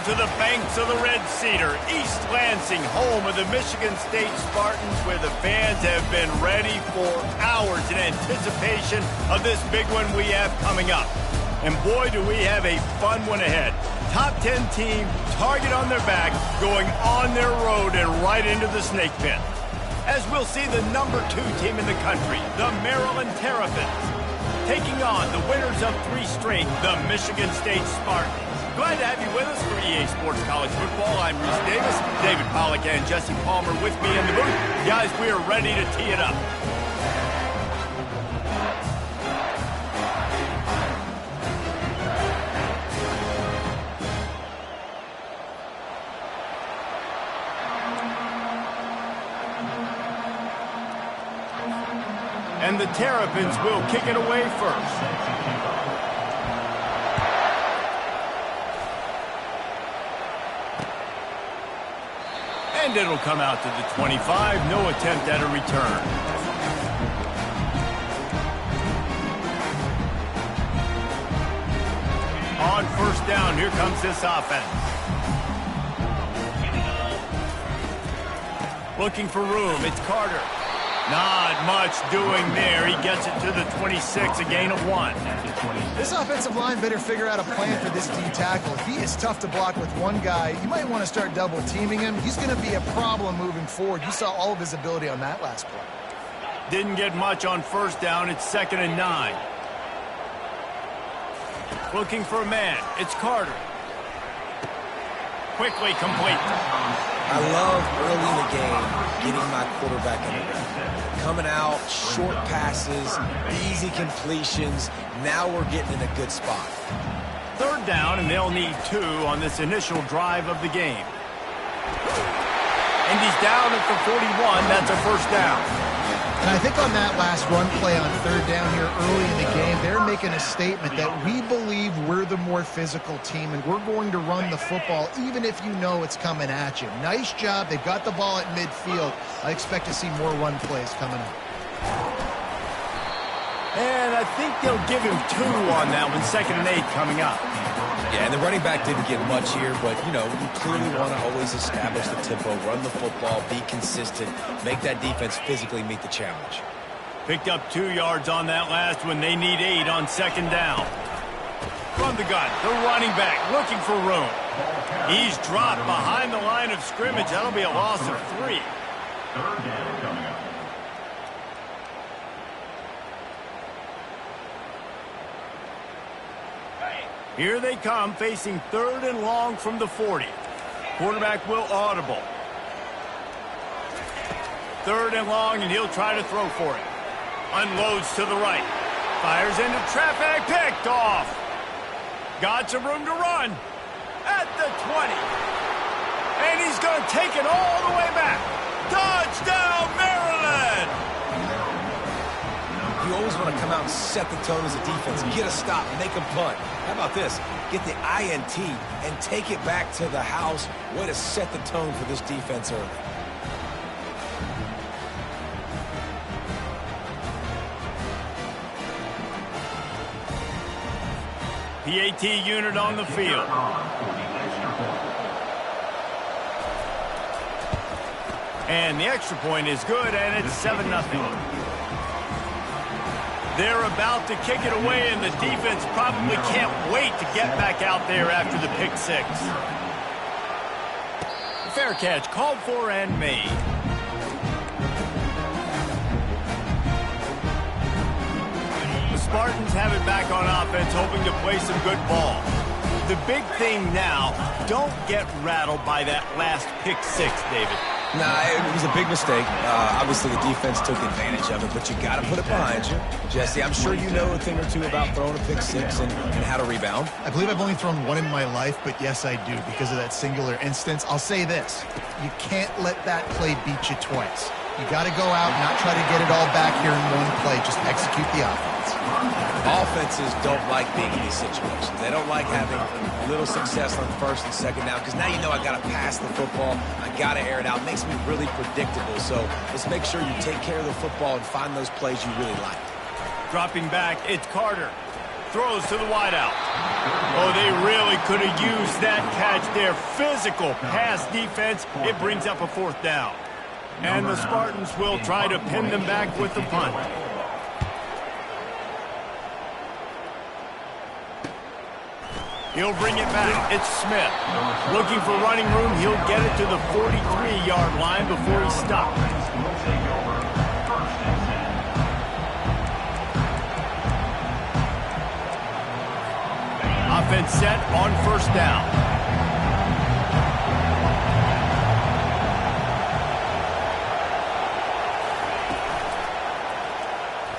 to the banks of the Red Cedar, East Lansing, home of the Michigan State Spartans, where the fans have been ready for hours in anticipation of this big one we have coming up. And boy, do we have a fun one ahead. Top 10 team, target on their back, going on their road and right into the snake pit. As we'll see the number 2 team in the country, the Maryland Terrapins, taking on the winners of 3 straight, the Michigan State Spartans. Glad to have you with us for EA Sports College Football. I'm Reese Davis, David Pollack and Jesse Palmer with me in the booth. Guys, we are ready to tee it up. And the Terrapins will kick it away first. And it'll come out to the 25. No attempt at a return. On first down, here comes this offense. Looking for room, it's Carter. Not much doing there. He gets it to the 26, a gain of 1. This offensive line better figure out a plan for this D tackle. He is tough to block with one guy. You might want to start double teaming him. He's going to be a problem moving forward. You saw all of his ability on that last play. Didn't get much on first down. It's 2nd and 9. Looking for a man. It's Carter. Quickly complete. I love early in the game getting my quarterback in the rhythm. Coming out, short passes, easy completions. Now we're getting in a good spot. 3rd down, and they'll need 2 on this initial drive of the game. And he's down at the 41. That's a first down. And I think on that last run play on 3rd down here early in the game, they're making a statement that we believe we're the more physical team and we're going to run the football even if you know it's coming at you. Nice job. They've got the ball at midfield. I expect to see more run plays coming up. And I think they'll give him 2 on that one. 2nd and 8 coming up. Yeah, and the running back didn't get much here, but, you know, you clearly want to always establish the tempo, run the football, be consistent, make that defense physically meet the challenge. Picked up 2 yards on that last one. They need 8 on 2nd down. From the gun, the running back looking for room. He's dropped behind the line of scrimmage. That'll be a loss of 3. 3rd down coming up. Here they come, facing 3rd and long from the 40. Quarterback will audible. 3rd and long, and he'll try to throw for it. Unloads to the right. Fires into traffic, picked off. Got some room to run. At the 20. And he's going to take it all the way back. Touchdown, Maryland! You always want to come out and set the tone as a defense. Get a stop, make a punt. How about this? Get the INT and take it back to the house. Way to set the tone for this defense early. PAT unit on the field. And the extra point is good, and it's 7-0. They're about to kick it away, and the defense probably can't wait to get back out there after the pick 6. Fair catch called for and made. The Spartans have it back on offense, hoping to play some good ball. The big thing now, don't get rattled by that last pick 6, David. Nah, it was a big mistake. Obviously, the defense took advantage of it, but you got to put it behind you. Jesse, I'm sure you know a thing or two about throwing a pick 6 and how to rebound. I believe I've only thrown 1 in my life, but yes, I do because of that singular instance. I'll say this. You can't let that play beat you twice. You got to go out and not try to get it all back here in one play. Just execute the offense. Offenses don't like being in these situations. They don't like having little success on 1st and 2nd down because now you know I got to pass the football. I got to air it out. It makes me really predictable. So let's make sure you take care of the football and find those plays you really like. Dropping back, it's Carter. throws to the wideout. Oh, they really could have used that catch there. Physical pass defense. It brings up a 4th down. And the Spartans will try to pin them back with the punt. He'll bring it back. It's Smith. Looking for running room. He'll get it to the 43-yard line before he stops. Offense set on 1st down.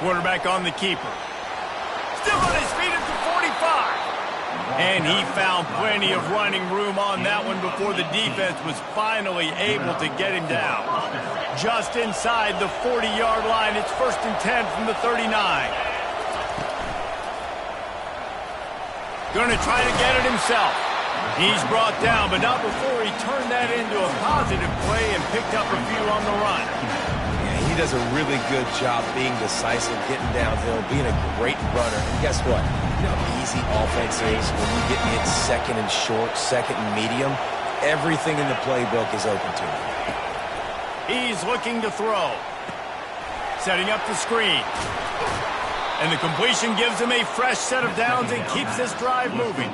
Quarterback on the keeper. Still on his feet at the 45. And he found plenty of running room on that one before the defense was finally able to get him down. Just inside the 40-yard line. It's 1st and 10 from the 39. Going to try to get it himself. He's brought down, but not before he turned that into a positive play and picked up a few on the run. Yeah, he does a really good job being decisive, getting downhill, being a great runner. And guess what? You know how easy offense is when you get hit 2nd and short, 2nd and medium. Everything in the playbook is open to him. He's looking to throw. Setting up the screen. And the completion gives him a fresh set of downs and keeps this drive moving.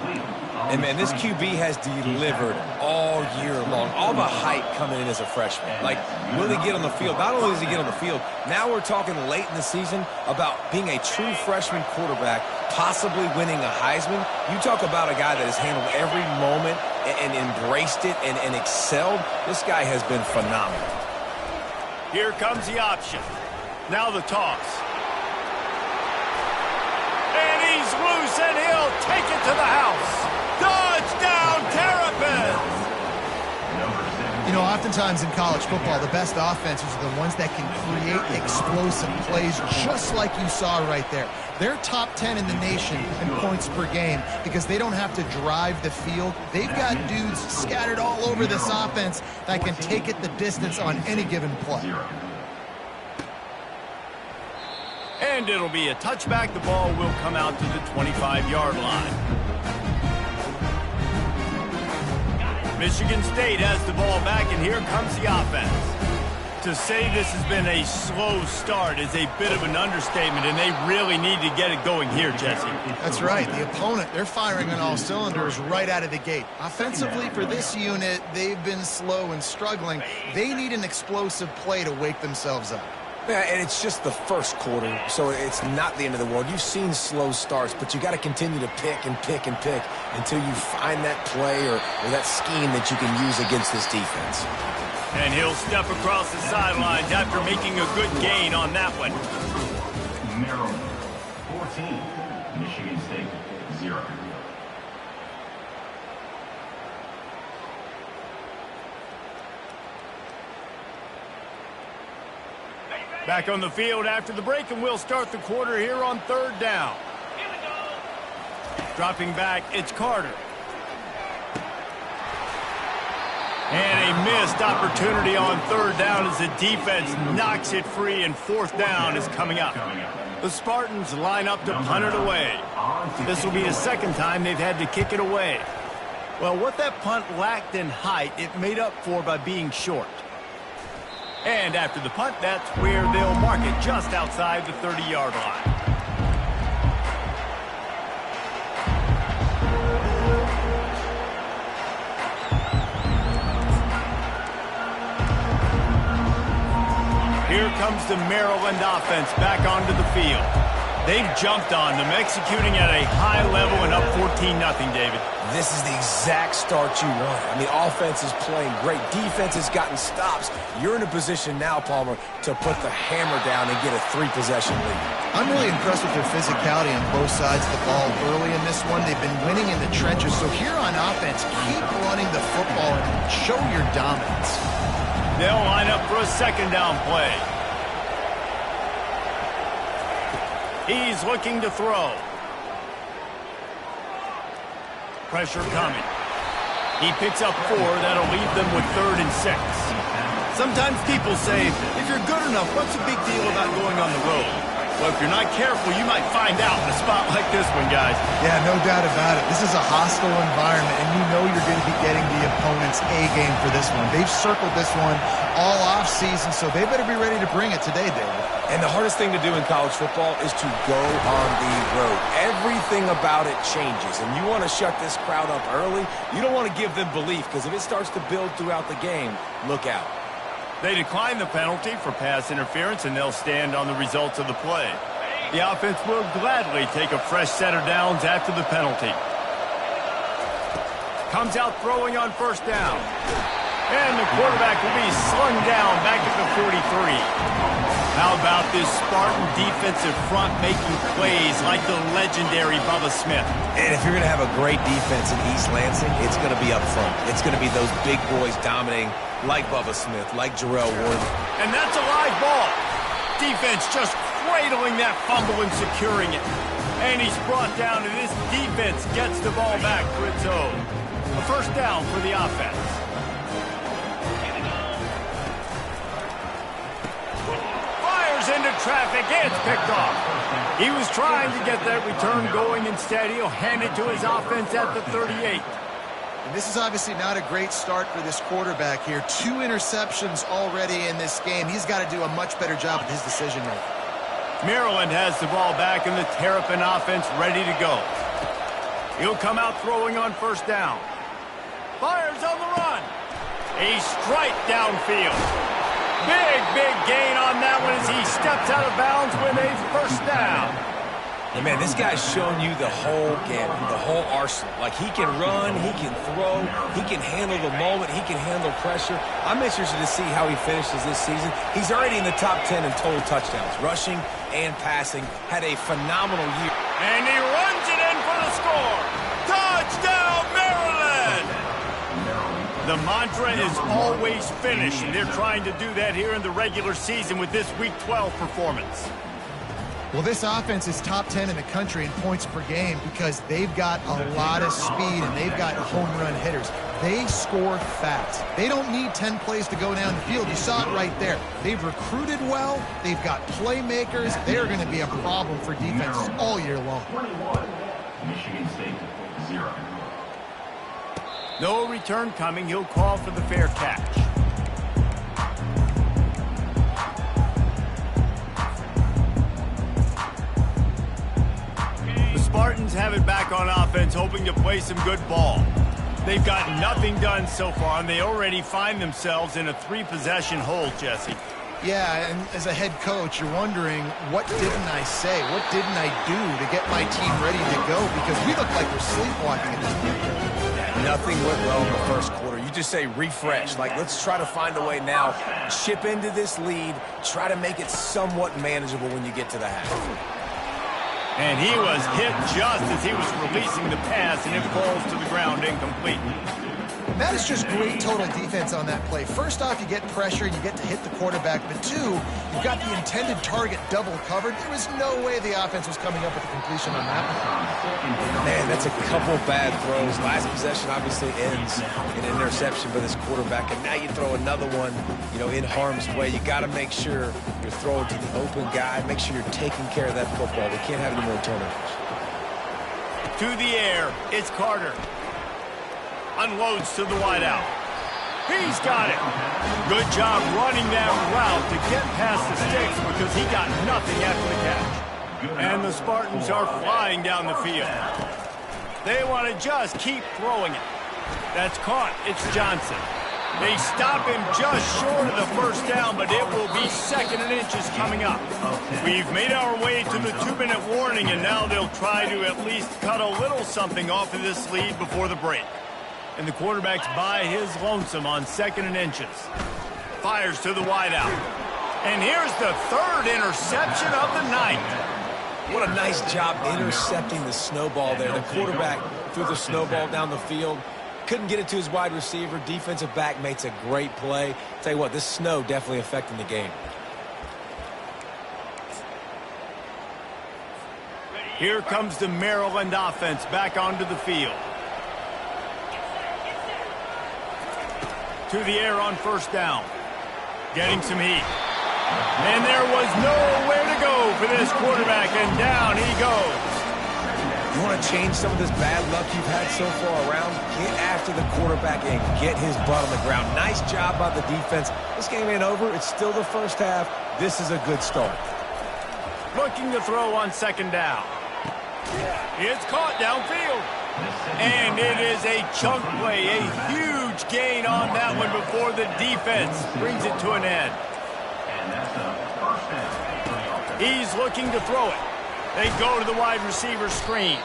And, man, this QB has delivered all year long. All the hype coming in as a freshman. Like, will he get on the field? Not only does he get on the field, now we're talking late in the season about being a true freshman quarterback, possibly winning a Heisman. You talk about a guy that has handled every moment and embraced it and excelled. This guy has been phenomenal. Here comes the option. Now the toss. And he's loose, and he'll take it to the house. Touchdown, Terrapins! You know, oftentimes in college football, the best offenses are the ones that can create explosive plays, just like you saw right there. They're top 10 in the nation in points per game because they don't have to drive the field. They've got dudes scattered all over this offense that can take it the distance on any given play. And it'll be a touchback. The ball will come out to the 25-yard line. Michigan State has the ball back, and here comes the offense. To say this has been a slow start is a bit of an understatement, and they really need to get it going here, Jesse. That's right. The opponent, they're firing on all cylinders right out of the gate. Offensively, for this unit, they've been slow and struggling. They need an explosive play to wake themselves up. Yeah, and it's just the first quarter, so it's not the end of the world. You've seen slow starts, but you got to continue to pick and pick and pick until you find that play or that scheme that you can use against this defense. And he'll step across the sidelines after making a good gain on that one. Maryland, 14. Michigan State, 0. Back on the field after the break, and we'll start the quarter here on 3rd down. Dropping back, it's Carter. And a missed opportunity on 3rd down as the defense knocks it free, and 4th down is coming up. The Spartans line up to punt it away. This will be the 2nd time they've had to kick it away. Well, what that punt lacked in height, it made up for by being short. And after the punt, that's where they'll mark it, just outside the 30-yard line. Here comes the Maryland offense back onto the field. They've jumped on them, executing at a high level and up 14-0, David. This is the exact start you want. I mean, offense is playing great. Defense has gotten stops. You're in a position now, Palmer, to put the hammer down and get a 3-possession lead. I'm really impressed with their physicality on both sides of the ball early in this one. They've been winning in the trenches. So here on offense, keep running the football and show your dominance. They'll line up for a 2nd down play. He's looking to throw. Pressure coming. He picks up 4. That'll leave them with 3rd and 6. Sometimes people say, if you're good enough, what's the big deal about going on the road? Well, if you're not careful, you might find out in a spot like this one, guys. Yeah, no doubt about it. This is a hostile environment, and you know you're going to be getting the opponent's A-game for this one. They've circled this one all off-season, so they better be ready to bring it today, David. And the hardest thing to do in college football is to go on the road. Everything about it changes, and you want to shut this crowd up early. You don't want to give them belief, because if it starts to build throughout the game, look out. They decline the penalty for pass interference, and they'll stand on the results of the play. The offense will gladly take a fresh set of downs after the penalty. Comes out throwing on first down. And the quarterback will be slung down back at the 43. How about this Spartan defensive front making plays like the legendary Bubba Smith? And if you're going to have a great defense in East Lansing, it's going to be up front. It's going to be those big boys dominating like Bubba Smith, like Jarrell Ward. And that's a live ball. Defense just cradling that fumble and securing it. And he's brought down, and this defense gets the ball back for its own. A first down for the offense. Fires into traffic. It's picked off. He was trying to get that return going. Instead, he'll hand it to his offense at the 38. And this is obviously not a great start for this quarterback here. 2 interceptions already in this game. He's got to do a much better job with his decision-making. Maryland has the ball back, and the Terrapin offense ready to go. He'll come out throwing on first down. Fires on the run. A strike downfield. Big gain on that one as he steps out of bounds with a first down. And man, this guy's showing you the whole gamut, the whole arsenal. Like, he can run, he can throw, he can handle the moment, he can handle pressure. I'm interested to see how he finishes this season. He's already in the top 10 in total touchdowns, rushing and passing. Had a phenomenal year. And he runs it in for the score. Touchdown, Maryland! The mantra is always finish, and they're trying to do that here in the regular season with this Week 12 performance. Well, this offense is top 10 in the country in points per game because they've got a lot of speed and they've got home run hitters. They score fast. They don't need 10 plays to go down the field. You saw it right there. They've recruited well. They've got playmakers. They're going to be a problem for defenses all year long. 21, Michigan State, 0. No return coming. He'll call for the fair catch. Spartans have it back on offense, hoping to play some good ball. They've got nothing done so far, and they already find themselves in a 3-possession hole, Jesse. Yeah, and as a head coach, you're wondering, what didn't I say? What didn't I do to get my team ready to go? Because we look like we're sleepwalking at this point. Nothing went well in the first quarter. You just say refresh. Like, let's try to find a way now. Chip into this lead. Try to make it somewhat manageable when you get to the half. And he was hit just as he was releasing the pass, and it falls to the ground incomplete. That is just great total defense on that play. First off, you get pressure and you get to hit the quarterback, but 2, you've got the intended target double covered. There was no way the offense was coming up with a completion on that one. Man, that's a couple bad throws. Last possession obviously ends in an interception by this quarterback, and now you throw another one, in harm's way. You got to make sure you're throwing to the open guy. Make sure you're taking care of that football. We can't have any more turnovers. To the air, it's Carter. Unloads to the wideout. He's got it. Good job running that route to get past the sticks because he got nothing after the catch. And the Spartans are flying down the field. They want to just keep throwing it. That's caught. It's Johnson. They stop him just short of the first down, but it will be 2nd and inches coming up. We've made our way to the 2-minute warning, and now they'll try to at least cut a little something off of this lead before the break. And the quarterback's by his lonesome on 2nd and inches. Fires to the wideout. And here's the 3rd interception of the night. What a nice job intercepting the snowball there. The quarterback threw the snowball down the field. Couldn't get it to his wide receiver. Defensive back makes a great play. Tell you what, this snow definitely affecting the game. Here comes the Maryland offense back onto the field. To the air on first down. Getting some heat. And there was nowhere to go for this quarterback, and down he goes. You want to change some of this bad luck you've had so far around? Get after the quarterback and get his butt on the ground. Nice job by the defense. This game ain't over. It's still the first half. This is a good start. Looking to throw on second down. It's caught downfield. And it is a chunk play, a huge gain on that one before the defense brings it to an end. He's looking to throw it. They go to the wide receiver screen.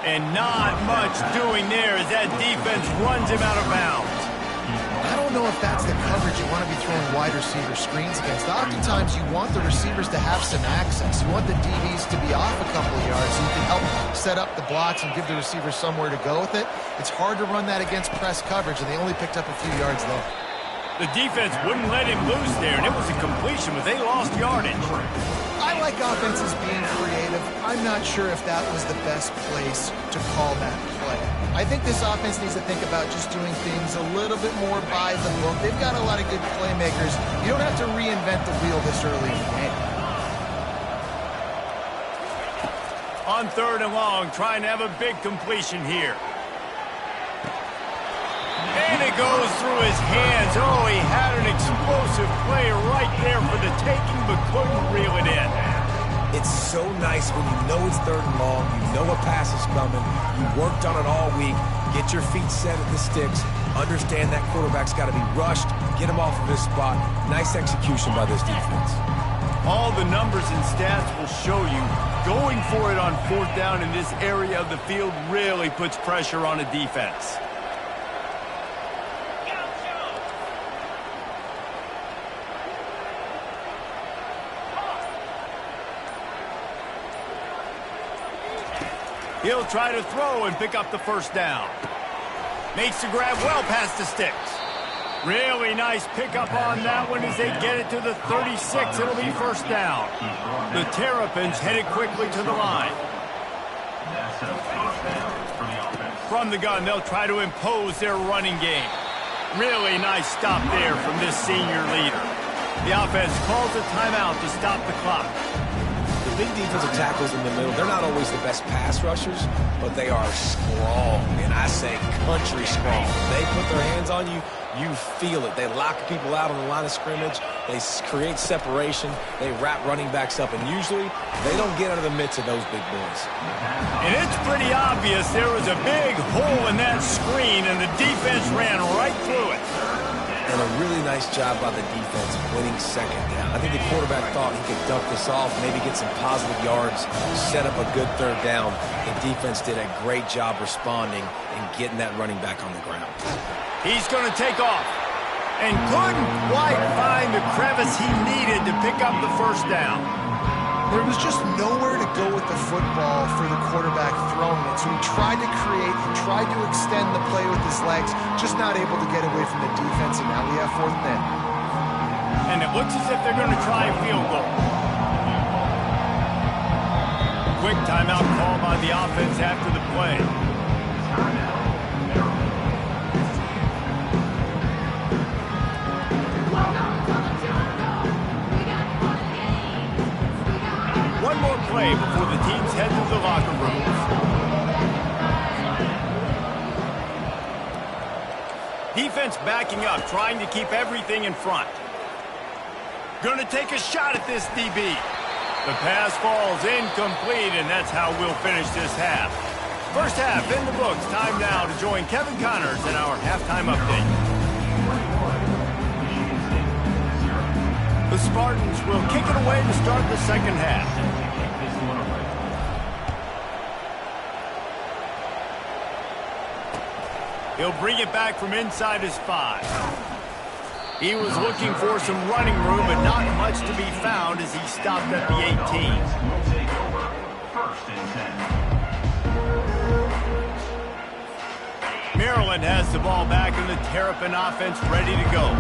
And not much doing there as that defense runs him out of bounds. I don't know if that's the coverage you want to be throwing wide receiver screens against. Oftentimes, you want the receivers to have some access. You want the DBs to be off a couple of yards so you can help set up the blocks and give the receiver somewhere to go with it. It's hard to run that against press coverage, and they only picked up a few yards there. The defense wouldn't let him loose there, and it was a completion, but they lost yardage. I like offenses being creative. I'm not sure if that was the best place to call that play. I think this offense needs to think about just doing things a little bit more by the book. They've got a lot of good playmakers. You don't have to reinvent the wheel this early in the game. On third and long, trying to have a big completion here. And it goes through his hands. Oh, he had an explosive play right there for the taking, but couldn't reel it in. It's so nice when you know it's third and long, you know a pass is coming, you worked on it all week, get your feet set at the sticks, understand that quarterback's got to be rushed, get him off of his spot. Nice execution by this defense. All the numbers and stats will show you going for it on fourth down in this area of the field really puts pressure on a defense. He'll try to throw and pick up the first down. Makes the grab well past the sticks. Really nice pickup on that one as they get it to the 36. It'll be first down. The Terrapins headed quickly to the line. From the gun, they'll try to impose their running game. Really nice stop there from this senior leader. The offense calls a timeout to stop the clock. The big defensive tackles in the middle, they're not always the best pass rushers, but they are strong, and I say country strong. They put their hands on you, you feel it. They lock people out on the line of scrimmage. They create separation. They wrap running backs up, and usually they don't get out of the midst of those big boys. And it's pretty obvious there was a big hole in that screen, and the defense ran right through it. And a really nice job by the defense winning second down. I think the quarterback thought he could duck this off, maybe get some positive yards, set up a good third down. The defense did a great job responding and getting that running back on the ground. He's going to take off and couldn't quite find the crevice he needed to pick up the first down. There was just nowhere to go with the football for the quarterback throwing it. So he tried to create, he tried to extend the play with his legs, just not able to get away from the defense, and now we have fourth and 10. And it looks as if they're going to try a field goal. Quick timeout call by the offense after the play. One more play before the teams head to the locker rooms. Defense backing up, trying to keep everything in front. Going to take a shot at this DB. The pass falls incomplete, and that's how we'll finish this half. First half in the books. Time now to join Kevin Connors in our halftime update. The Spartans will kick it away to start the second half. He'll bring it back from inside his 5. He was looking for some running room, but not much to be found as he stopped at the 18. Maryland has the ball back, and the Terrapin offense ready to go.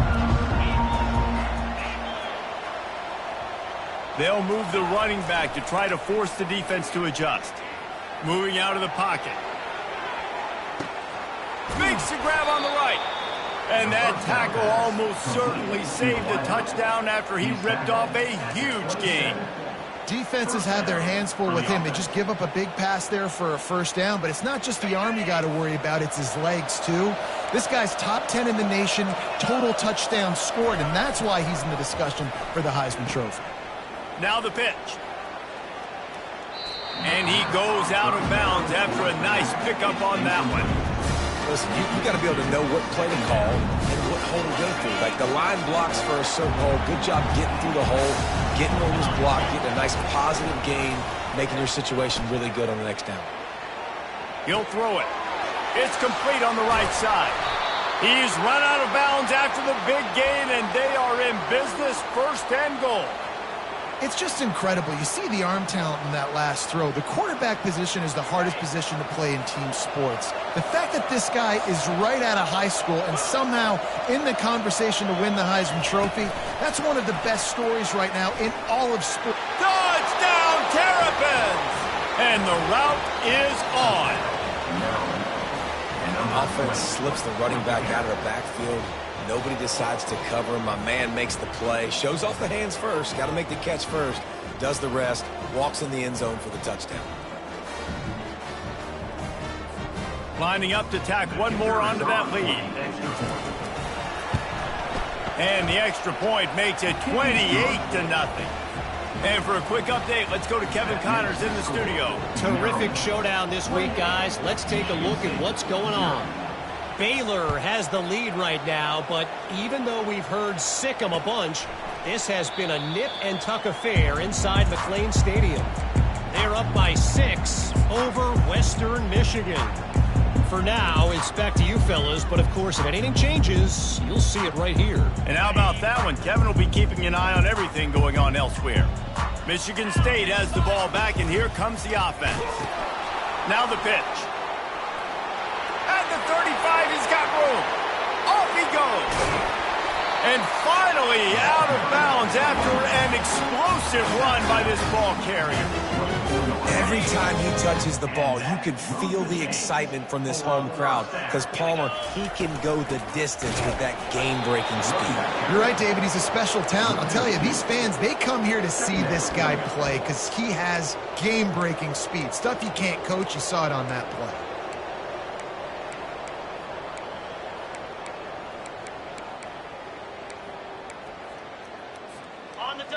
They'll move the running back to try to force the defense to adjust. Moving out of the pocket. Makes the grab on the right. And that tackle almost certainly saved a touchdown after he ripped off a huge gain. Defenses have their hands full with him. They just give up a big pass there for a first down, but it's not just the arm you got to worry about, it's his legs too. This guy's top 10 in the nation, total touchdowns scored, and that's why he's in the discussion for the Heisman Trophy. Now the pitch. And he goes out of bounds after a nice pickup on that one. Listen, you got to be able to know what play to call and what hole to go through. Like the line blocks for a certain hole. Good job getting through the hole, getting what was blocked, getting a nice positive gain, making your situation really good on the next down. He'll throw it. It's complete on the right side. He's run out of bounds after the big gain, and they are in business, 1st and goal. It's just incredible. You see the arm talent in that last throw. The quarterback position is the hardest position to play in team sports. The fact that this guy is right out of high school and somehow in the conversation to win the Heisman Trophy, that's one of the best stories right now in all of sports. Touchdown, Terrapins! And the route is on. Offense slips the running back out of the backfield. Nobody decides to cover him. My man makes the play. Shows off the hands first. Got to make the catch first. Does the rest. Walks in the end zone for the touchdown. Lining up to tack one more onto that lead. And the extra point makes it 28-0. And for a quick update, let's go to Kevin Connors in the studio. Terrific showdown this week, guys. Let's take a look at what's going on. Baylor has the lead right now, but even though we've heard sick 'em a bunch, this has been a nip-and-tuck affair inside McLean Stadium. They're up by 6 over Western Michigan. For now, it's back to you fellas, but of course, if anything changes, you'll see it right here. And how about that one? Kevin will be keeping an eye on everything going on elsewhere. Michigan State has the ball back, and here comes the offense. Now the pitch. At the 35, he's got room. Off he goes. And finally out of bounds after an explosive run by this ball carrier. Every time he touches the ball, you can feel the excitement from this home crowd because Palmer, he can go the distance with that game-breaking speed. You're right, David. He's a special talent. I'll tell you, these fans, they come here to see this guy play because he has game-breaking speed. Stuff you can't coach. You saw it on that play.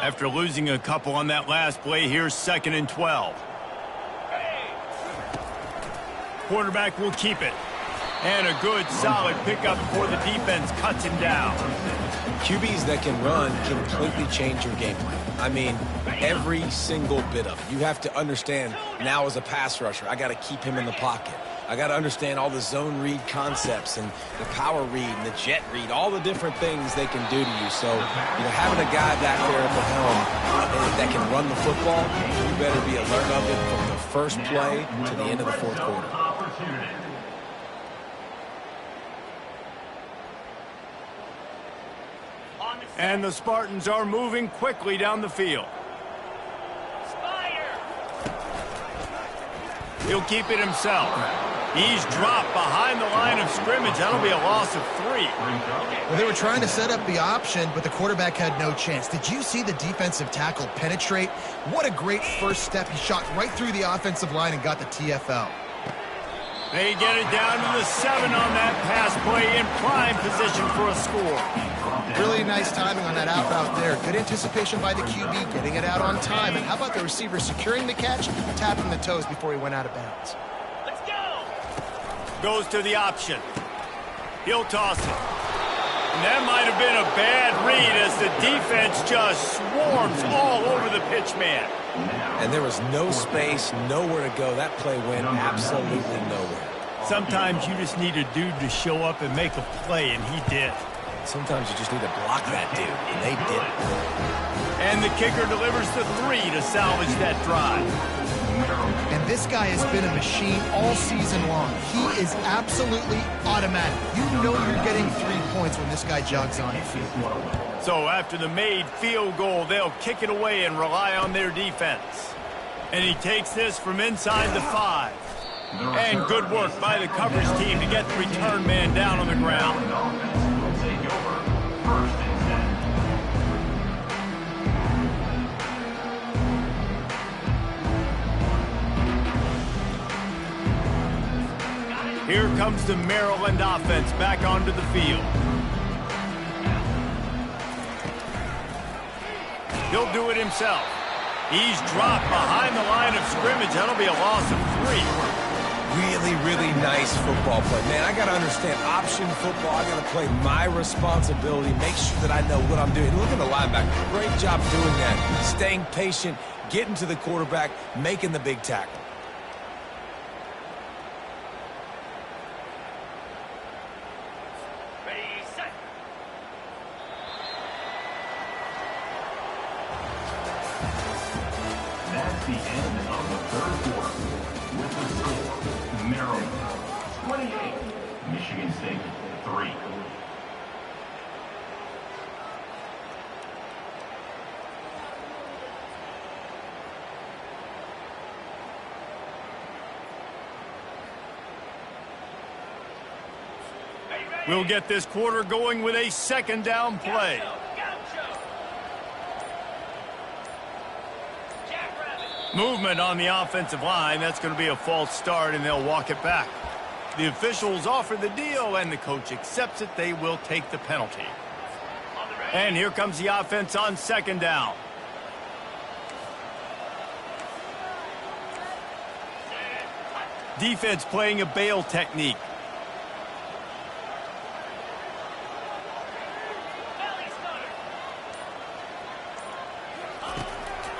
After losing a couple on that last play, here's 2nd and 12. Quarterback will keep it. And a good, solid pickup before the defense cuts him down. QBs that can run completely change your game plan. I mean, every single bit of it. You have to understand now as a pass rusher, I got to keep him in the pocket. I got to understand all the zone read concepts and the power read and the jet read, all the different things they can do to you. So, having a guy back there at the helm that can run the football, you better be alert of it from the first play to the end of the 4th quarter. And the Spartans are moving quickly down the field. He'll keep it himself. He's dropped behind the line of scrimmage. That'll be a loss of 3. Well, they were trying to set up the option, but the quarterback had no chance. Did you see the defensive tackle penetrate? What a great first step. He shot right through the offensive line and got the TFL. They get it down to the 7 on that pass play in prime position for a score. Really nice timing on that out route there. Good anticipation by the QB, getting it out on time. And how about the receiver securing the catch, tapping the toes before he went out of bounds? Let's go! Goes to the option. He'll toss it. And that might have been a bad read as the defense just swarms all over the pitch man. And there was no space, nowhere to go. That play went absolutely nowhere. Sometimes you just need a dude to show up and make a play, and he did. Sometimes you just need to block that dude, and they did it. And the kicker delivers the 3 to salvage that drive. And this guy has been a machine all season long. He is absolutely automatic. You know you're getting 3 points when this guy jogs on the field. So after the made field goal, they'll kick it away and rely on their defense. And he takes this from inside the 5. And good work by the coverage team to get the return man down on the ground. comes the Maryland offense back onto the field. He'll do it himself. He's dropped behind the line of scrimmage. That'll be a loss of 3. Really, really nice football play. Man, I got to understand option football. I got to play my responsibility, make sure that I know what I'm doing. Look at the linebacker. Great job doing that. Staying patient, getting to the quarterback, making the big tackle. That's the end of the third quarter. With the score, Maryland 28, Michigan State 3. We'll get this quarter going with a second down play. Movement on the offensive line. That's going to be a false start, and they'll walk it back. The officials offer the deal, and the coach accepts it. They will take the penalty. And here comes the offense on second down. Defense playing a bail technique.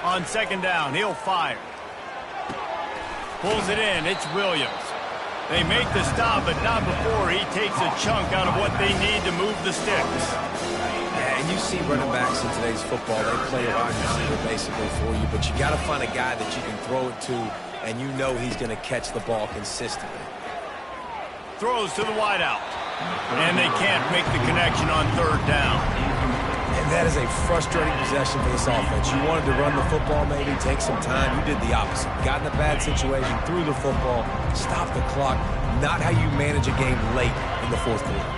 On second down, he'll fire. Pulls it in, it's Williams. They make the stop, but not before he takes a chunk out of what they need to move the sticks. Yeah, and you see running backs in today's football, they play a wide receiver basically for you, but you got to find a guy that you can throw it to, and you know he's going to catch the ball consistently. Throws to the wideout, and they can't make the connection on third down. And that is a frustrating possession for this offense. You wanted to run the football, maybe take some time. You did the opposite. Got in a bad situation, threw the football, stopped the clock. Not how you manage a game late in the fourth quarter.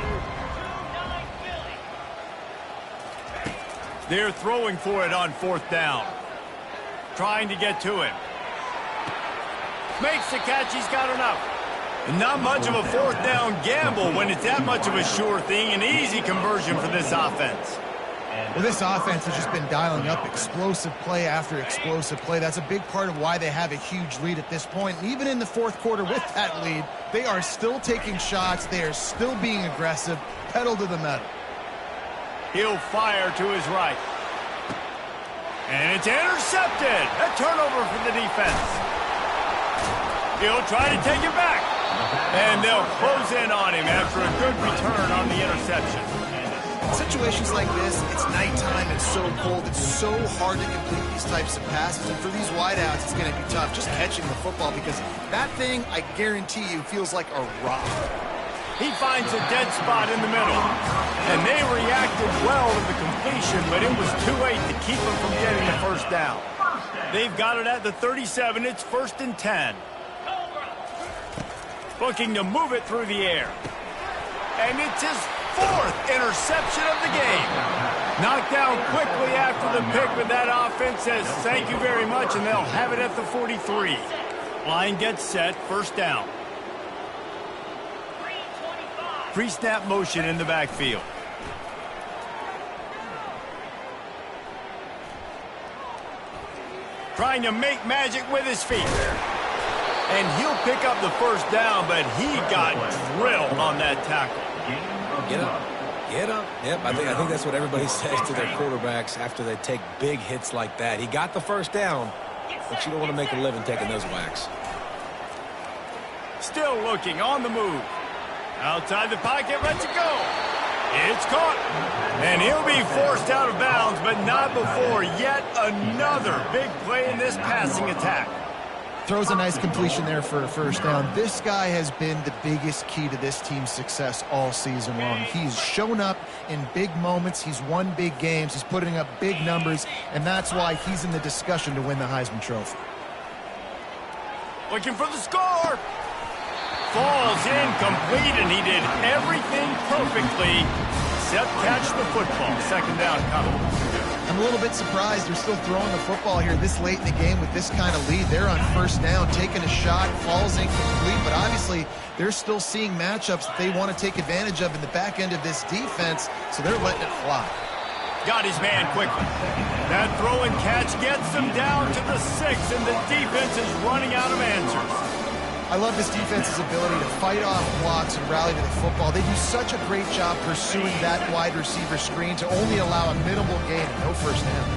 They're throwing for it on fourth down. Trying to get to him. Makes the catch. He's got enough. Not much of a fourth down gamble when it's that much of a sure thing. An easy conversion for this offense. Well, this offense has just been dialing up explosive play after explosive play. That's a big part of why they have a huge lead at this point. And even in the fourth quarter with that lead, they are still taking shots. They are still being aggressive, pedal to the metal. He'll fire to his right. And it's intercepted. A turnover for the defense. He'll try to take it back. And they'll close in on him after a good return on the interception. Situations like this, it's nighttime, it's so cold, it's so hard to complete these types of passes, and for these wideouts, it's going to be tough just catching the football because that thing, I guarantee you, feels like a rock. He finds a dead spot in the middle, and they reacted well to the completion, but it was too late to keep them from getting the first down. They've got it at the 37. It's 1st and 10. Looking to move it through the air. And it's his 4th interception of the game. Knocked down quickly after the pick, but that offense says thank you very much, and they'll have it at the 43. Line gets set, first down. Pre-snap motion in the backfield. Trying to make magic with his feet. And he'll pick up the first down, but he got drilled on that tackle. Get up. Get up. Yep, I think that's what everybody says to their quarterbacks after they take big hits like that. He got the first down, but you don't want to make a living taking those whacks. Still looking on the move. Outside the pocket, lets it go. It's caught. And he'll be forced out of bounds, but not before yet another big play in this passing attack. Throws a nice completion there for a first down. This guy has been the biggest key to this team's success all season long. He's shown up in big moments. He's won big games. He's putting up big numbers, and that's why he's in the discussion to win the Heisman Trophy. Looking for the score. Falls incomplete, and he did everything perfectly except catch the football. Second down coming. I'm a little bit surprised they're still throwing the football here this late in the game with this kind of lead. They're on first down, taking a shot, falls incomplete, but obviously they're still seeing matchups that they want to take advantage of in the back end of this defense, so they're letting it fly. Got his man quickly. That throw and catch gets them down to the 6, and the defense is running out of answers. I love this defense's ability to fight off blocks and rally to the football. They do such a great job pursuing that wide receiver screen to only allow a minimal gain and no first down.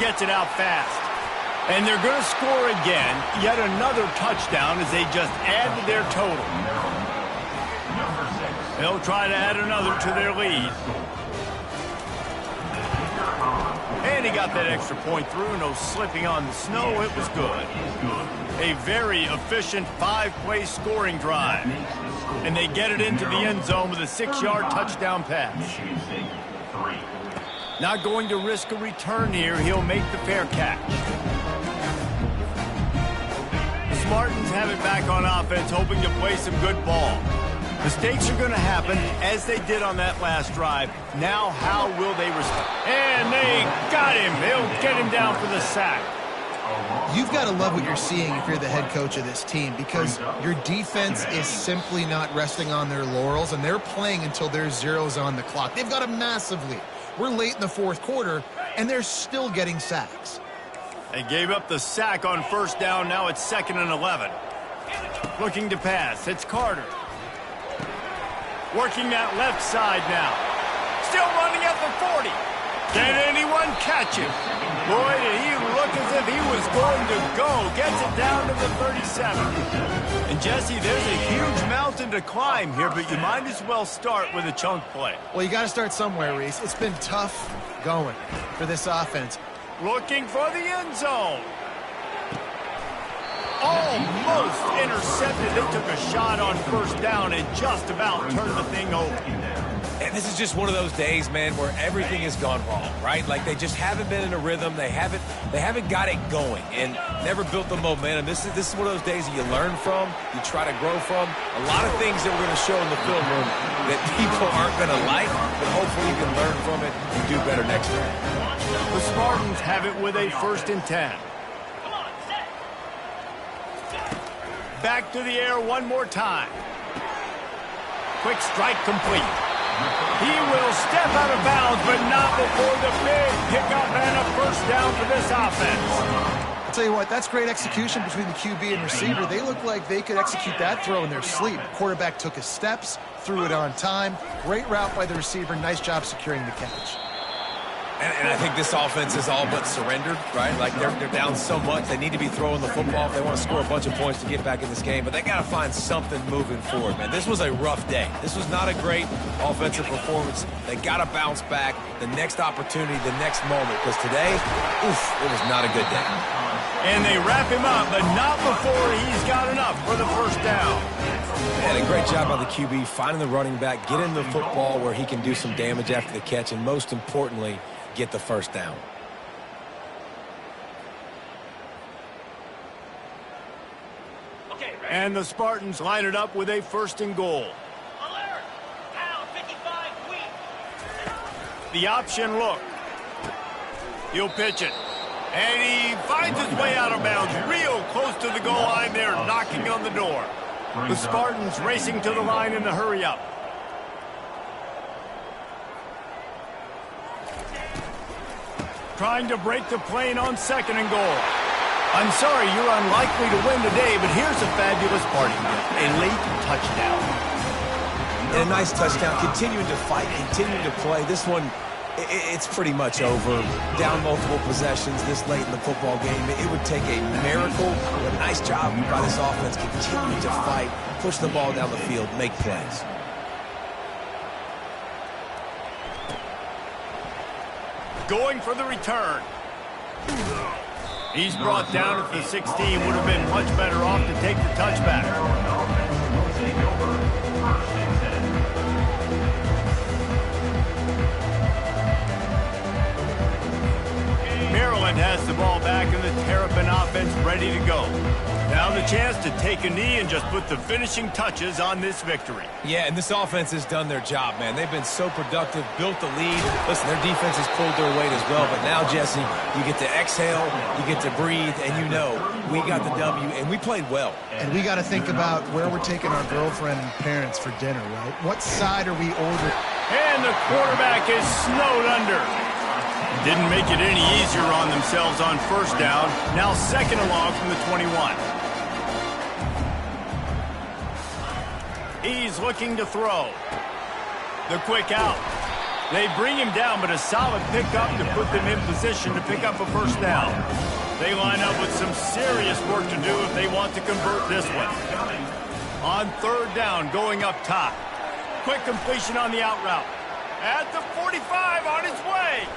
Gets it out fast. And they're going to score again. Yet another touchdown as they just add to their total. They'll try to add another to their lead. And he got that extra point through. No slipping on the snow. It was good. A very efficient 5-play scoring drive. And they get it into the end zone with a 6-yard touchdown pass. Not going to risk a return here. He'll make the fair catch. The Spartans have it back on offense, hoping to play some good ball. Mistakes are going to happen, as they did on that last drive. Now, how will they respond? And they got him. They'll get him down for the sack. You've got to love what you're seeing if you're the head coach of this team, because your defense is simply not resting on their laurels, and they're playing until there's zeros on the clock. They've got a massive lead. We're late in the fourth quarter, and they're still getting sacks. They gave up the sack on first down. Now it's 2nd and 11. Looking to pass. It's Carter. Working that left side now. Still running at the 40. Can anyone catch him? Boy, did he look as if he was going to go. Gets it down to the 37. And, Jesse, there's a huge mountain to climb here, but you might as well start with a chunk play. Well, you got to start somewhere, Reese. It's been tough going for this offense. Looking for the end zone. Almost intercepted. They took a shot on first down and just about turned the thing over. And this is just one of those days, man, where everything has gone wrong, right? Like they just haven't been in a rhythm. They haven't got it going and never built the momentum. This is one of those days that you learn from, you try to grow from. A lot of things that we're going to show in the film room that people aren't going to like, but hopefully you can learn from it and do better next time. The Spartans have it with a 1st and 10. Back to the air one more time. Quick strike complete. He will step out of bounds, but not before the big pickup and a first down for this offense. I'll tell you what, that's great execution between the QB and receiver. They look like they could execute that throw in their sleep. Quarterback took his steps, threw it on time. Great route by the receiver. Nice job securing the catch. And I think this offense is all but surrendered, right? Like they're down so much. They need to be throwing the football if they want to score a bunch of points to get back in this game. But they got to find something moving forward, man. This was a rough day. This was not a great offensive performance. They got to bounce back. The next opportunity, the next moment. Because today, it was not a good day. And they wrap him up, but not before he's got enough for the first down. And a great job by the QB finding the running back, getting the football where he can do some damage after the catch, and most importantly, get the first down. And the Spartans line it up with a 1st and goal. The option look. He'll pitch it. And he finds his way out of bounds real close to the goal line there, knocking on the door. The Spartans racing to the line in the hurry up. Trying to break the plane on 2nd and goal. I'm sorry, you're unlikely to win today, but here's a fabulous parting gift. A late touchdown. And a nice touchdown. Continuing to fight, continuing to play. This one, it's pretty much over. Down multiple possessions this late in the football game. It would take a miracle. A nice job by this offense. Continue to fight, push the ball down the field, make plays. Going for the return. He's brought down at the 16. Would have been much better off to take the touchback. Maryland has the ball back in the Terrapin offense ready to go. Now the chance to take a knee and just put the finishing touches on this victory. Yeah, and this offense has done their job, man. They've been so productive, built the lead. Listen, their defense has pulled their weight as well. But now, Jesse, you get to exhale, you get to breathe, and you know we got the W, and we played well. And we got to think about where we're taking our girlfriend and parents for dinner, right? What side are we ordering? And the quarterback is snowed under. Didn't make it any easier on themselves on first down. Now second and long from the 21. He's looking to throw. The quick out. They bring him down, but a solid pickup to put them in position to pick up a first down. They line up with some serious work to do if they want to convert this one. On third down, going up top. Quick completion on the out route. At the 45, on his way.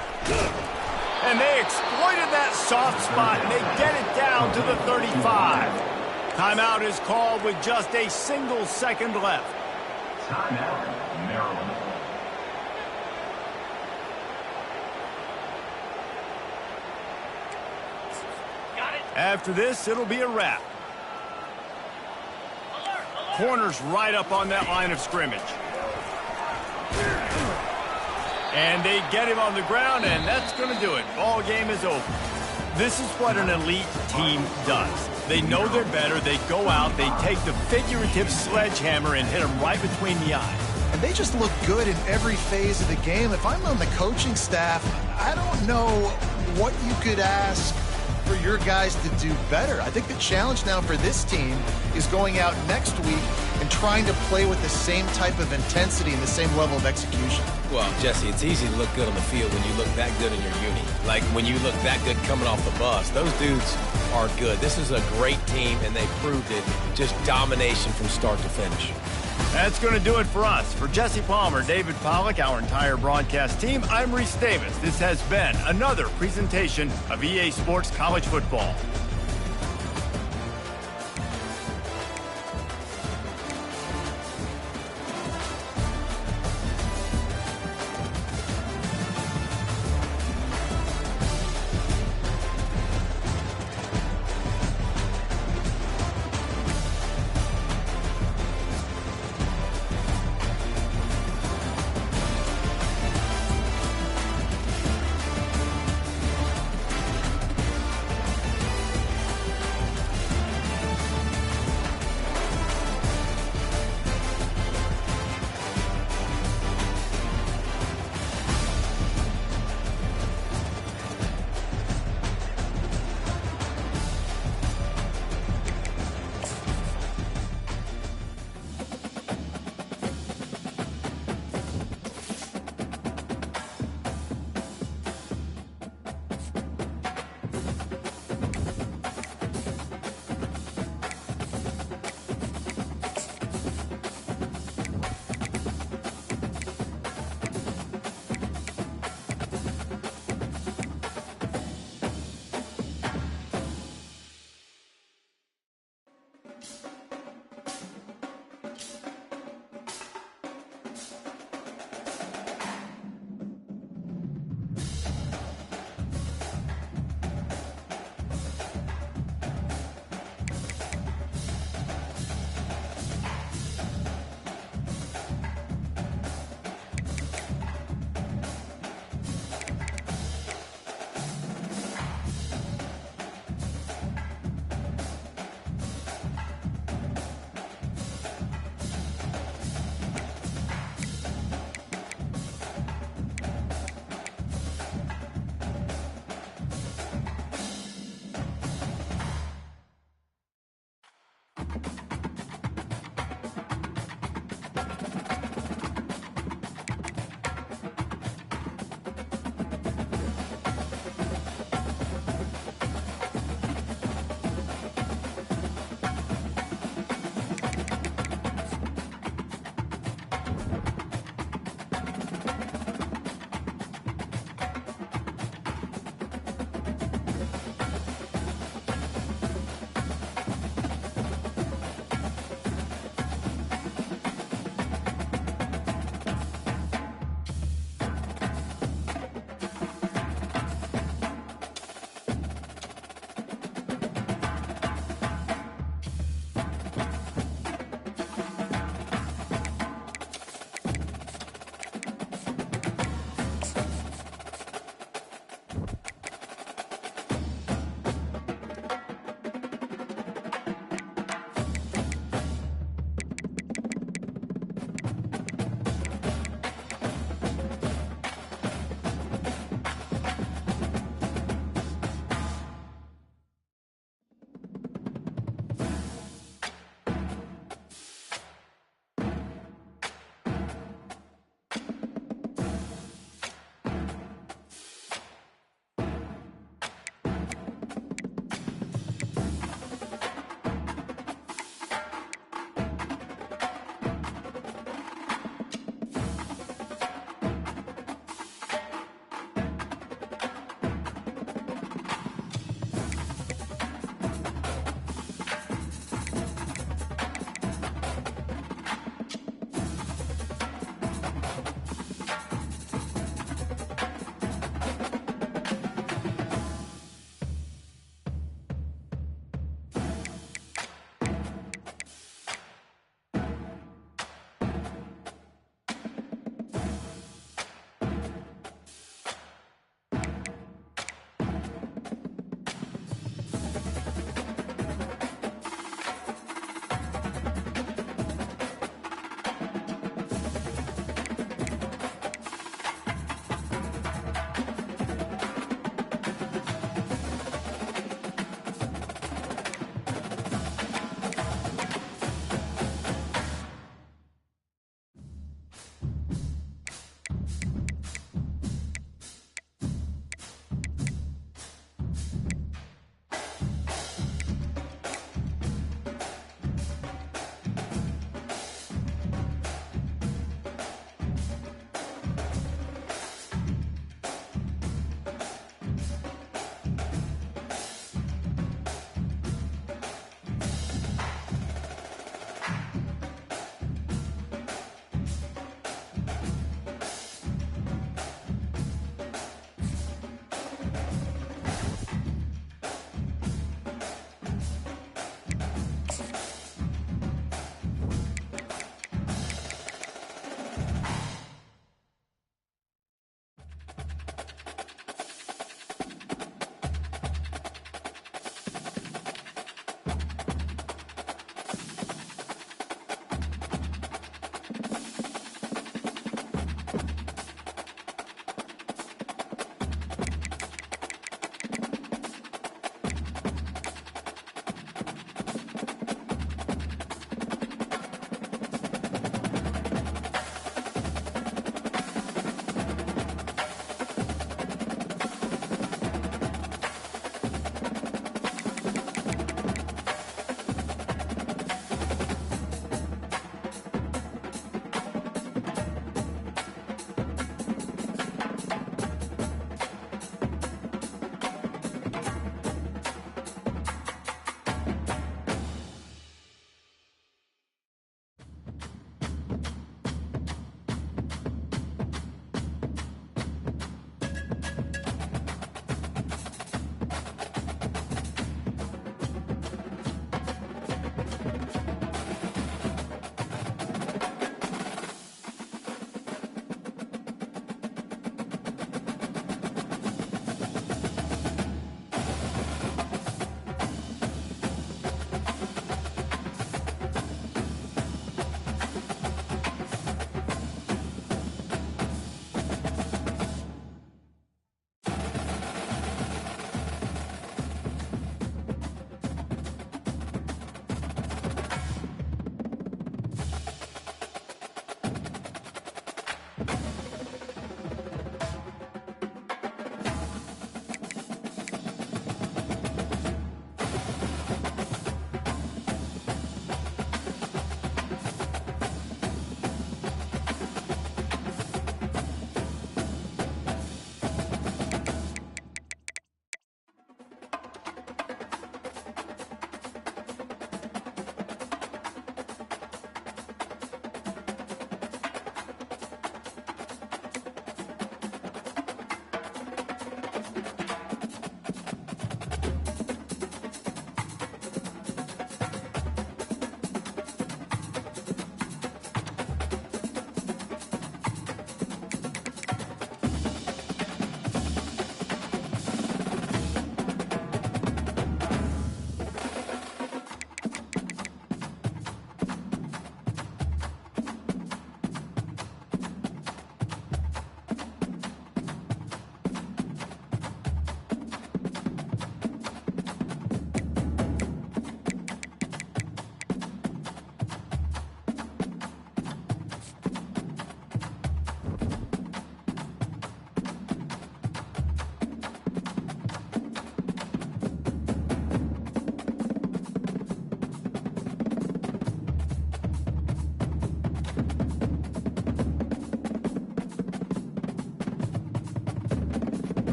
And they exploited that soft spot, and they get it down to the 35. Timeout is called with just a single second left. Timeout, Maryland. After this, it'll be a wrap. Corner's right up on that line of scrimmage. And they get him on the ground, and that's going to do it. Ball game is over. This is what an elite team does. They know they're better. They go out. They take the figurative sledgehammer and hit them right between the eyes. And they just look good in every phase of the game. If I'm on the coaching staff, I don't know what you could ask for your guys to do better. I think the challenge now for this team is going out next week and trying to play with the same type of intensity and the same level of execution. Well, Jesse, it's easy to look good on the field when you look that good in your uni. Like when you look that good coming off the bus. Those dudes are good. This is a great team, and they proved it. Just domination from start to finish. That's going to do it for us. For Jesse Palmer, David Pollack, our entire broadcast team, I'm Reese Davis. This has been another presentation of EA Sports College Football.